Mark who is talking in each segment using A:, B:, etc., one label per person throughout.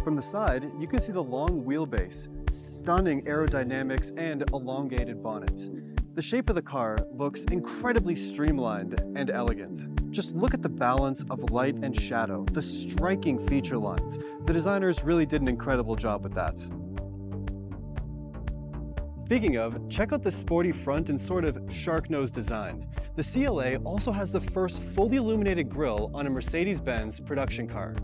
A: From the side, you can see the long wheelbase, stunning aerodynamics, and elongated bonnets. The shape of the car looks incredibly streamlined and elegant. Just look at the balance of light and shadow, the striking feature lines. The designers really did an incredible job with that. Speaking of, check out the sporty front and sort of shark-nose design. The CLA also has the first fully illuminated grille on a Mercedes-Benz production car.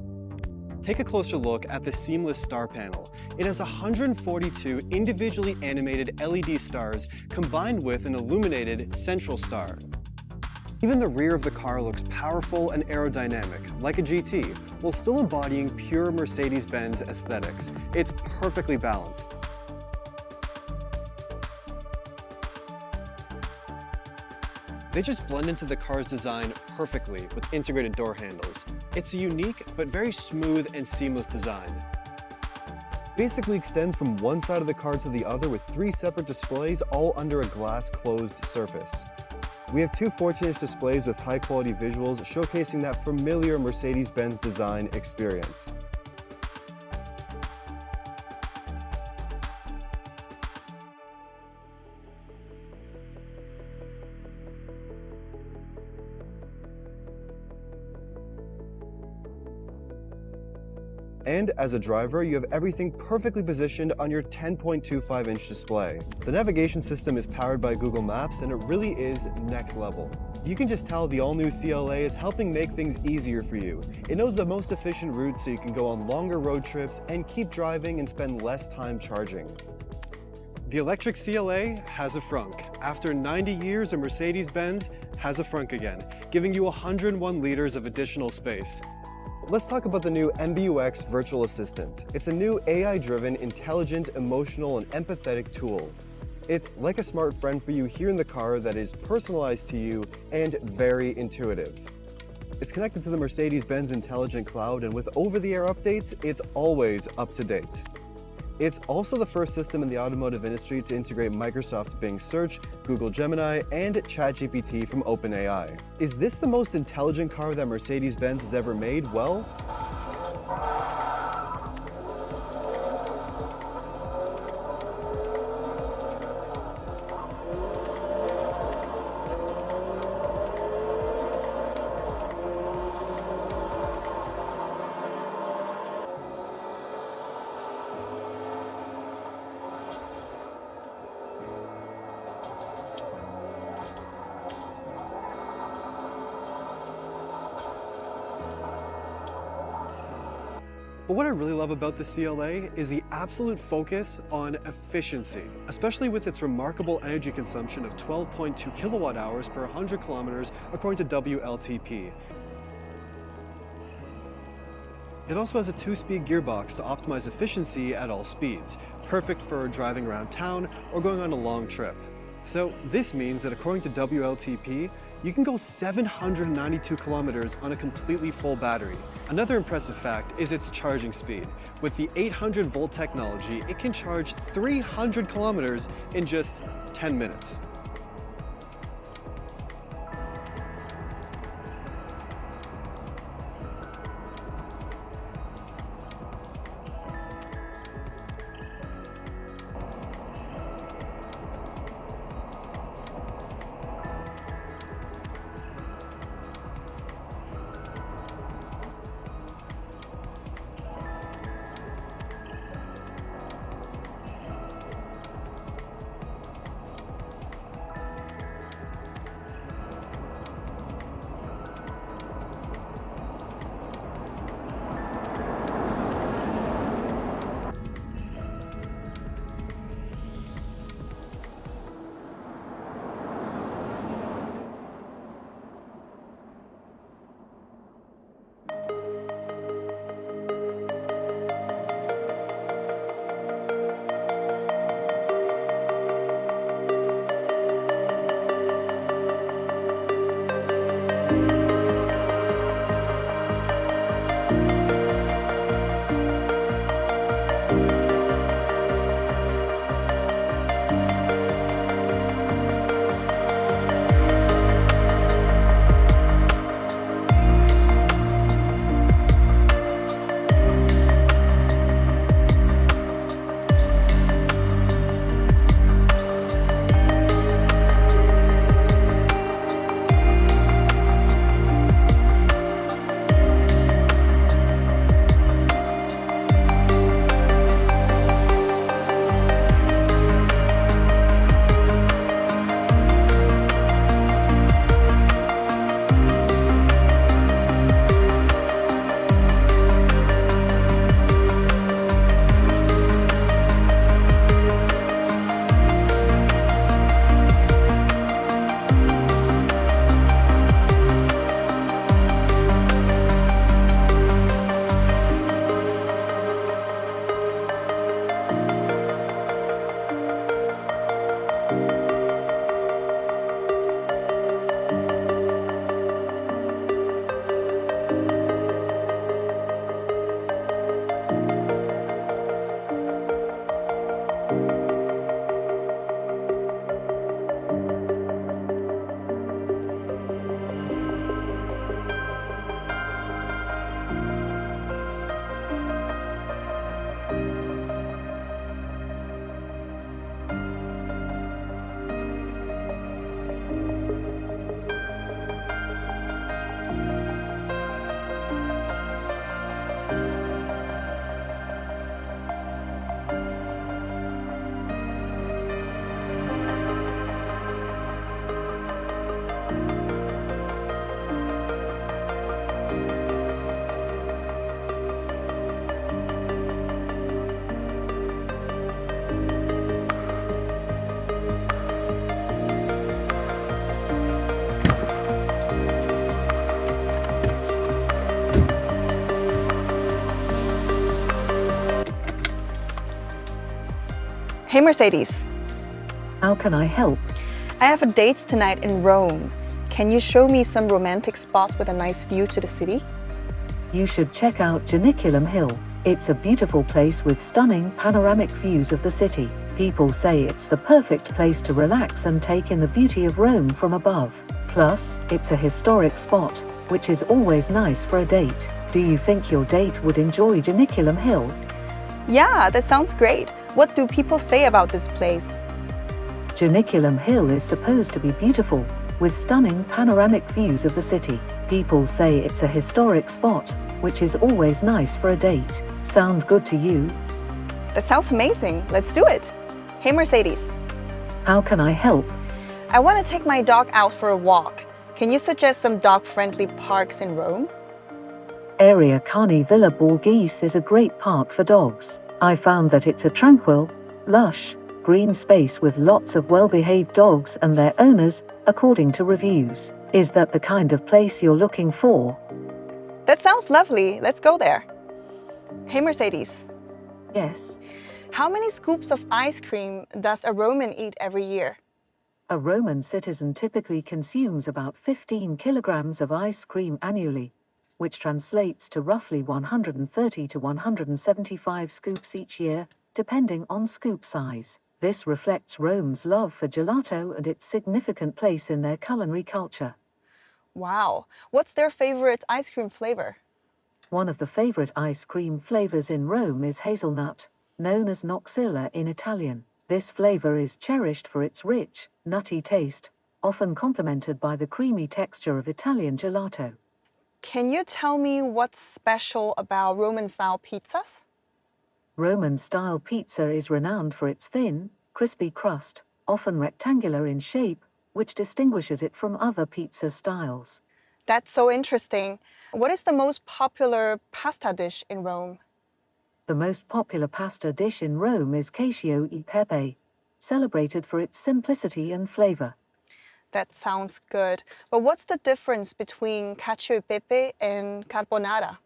A: Take a closer look at the seamless star panel. It has 142 individually animated LED stars combined with an illuminated central star. Even the rear of the car looks powerful and aerodynamic, like a GT, while still embodying pure Mercedes-Benz aesthetics. It's perfectly balanced. They just blend into the car's design perfectly with integrated door handles. It's a unique but very smooth and seamless design. Basically extends from one side of the car to the other with 3 separate displays all under a glass closed surface. We have 2 14-inch displays with high quality visuals showcasing that familiar Mercedes-Benz design experience. And as a driver, you have everything perfectly positioned on your 10.25-inch display. The navigation system is powered by Google Maps, and it really is next level. You can just tell the all-new CLA is helping make things easier for you. It knows the most efficient routes so you can go on longer road trips and keep driving and spend less time charging. The electric CLA has a frunk. After 90 years, a Mercedes-Benz has a frunk again, giving you 101 liters of additional space. Let's talk about the new MBUX virtual assistant. It's a new AI-driven, intelligent, emotional, and empathetic tool. It's like a smart friend for you here in the car that is personalized to you and very intuitive. It's connected to the Mercedes-Benz Intelligent Cloud, and with over-the-air updates, it's always up to date. It's also the first system in the automotive industry to integrate Microsoft Bing Search, Google Gemini, and ChatGPT from OpenAI. Is this the most intelligent car that Mercedes-Benz has ever made? Well, but what I really love about the CLA is the absolute focus on efficiency, especially with its remarkable energy consumption of 12.2 kilowatt hours per 100 kilometers according to WLTP. It also has a 2-speed gearbox to optimize efficiency at all speeds, perfect for driving around town or going on a long trip. So this means that according to WLTP, you can go 792 kilometers on a completely full battery. Another impressive fact is its charging speed. With the 800-volt technology, it can charge 300 kilometers in just 10 minutes.
B: Hey Mercedes,
C: How can I help?
B: I have a date tonight in Rome. Can you show me some romantic spots with a nice view to the city?
C: You should check out Janiculum Hill. It's a beautiful place with stunning panoramic views of the city. People say it's the perfect place to relax and take in the beauty of Rome from above. Plus, it's a historic spot, which is always nice for a date. Do you think your date would enjoy Janiculum Hill?
B: Yeah, that sounds great. What do people say about this place?
C: Janiculum Hill is supposed to be beautiful, with stunning panoramic views of the city. People say it's a historic spot, which is always nice for a date. Sound good to you?
B: That sounds amazing. Let's do it. Hey Mercedes,
C: How can I help?
B: I want to take my dog out for a walk. Can you suggest some dog-friendly parks in Rome?
C: Area Carni Villa Borghese is a great park for dogs. I found that it's a tranquil, lush, green space with lots of well-behaved dogs and their owners, according to reviews. Is that the kind of place you're looking for?
B: That sounds lovely. Let's go there. Hey Mercedes,
C: Yes.
B: how many scoops of ice cream does a Roman eat every year?
C: A Roman citizen typically consumes about 15 kilograms of ice cream annually, which translates to roughly 130 to 175 scoops each year, depending on scoop size. This reflects Rome's love for gelato and its significant place in their culinary culture.
B: Wow, what's their favorite ice cream flavor?
C: One of the favorite ice cream flavors in Rome is hazelnut, known as noxilla in Italian. This flavor is cherished for its rich, nutty taste, often complemented by the creamy texture of Italian gelato.
B: Can you tell me what's special about Roman-style pizzas?
C: Roman-style pizza is renowned for its thin, crispy crust, often rectangular in shape, which distinguishes it from other pizza styles.
B: That's so interesting. What is the most popular pasta dish in Rome?
C: The most popular pasta dish in Rome is cacio e pepe, celebrated for its simplicity and flavor.
B: That sounds good. But what's the difference between cacio e pepe and carbonara?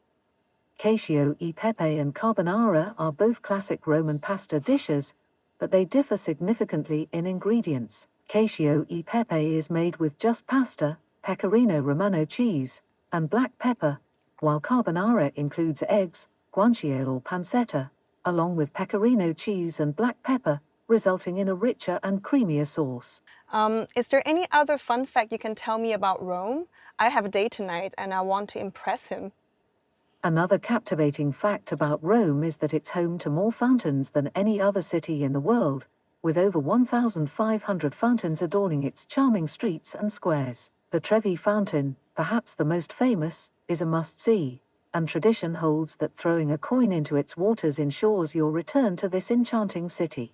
C: Cacio e pepe and carbonara are both classic Roman pasta dishes, but they differ significantly in ingredients. Cacio e pepe is made with just pasta, pecorino romano cheese, and black pepper, while carbonara includes eggs, guanciale or pancetta, along with pecorino cheese and black pepper, resulting in a richer and creamier sauce.
B: Is there any other fun fact you can tell me about Rome? I have a date tonight and I want to impress him.
C: Another captivating fact about Rome is that it's home to more fountains than any other city in the world, with over 1,500 fountains adorning its charming streets and squares. The Trevi Fountain, perhaps the most famous, is a must-see, and tradition holds that throwing a coin into its waters ensures your return to this enchanting city.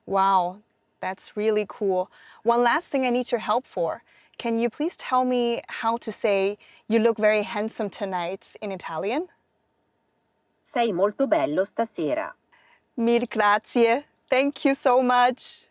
B: Wow, that's really cool. One last thing I need your help for. Can you please tell me how to say, "You look very handsome tonight" in Italian?
D: Sei molto bello stasera.
B: Mille grazie. Thank you so much.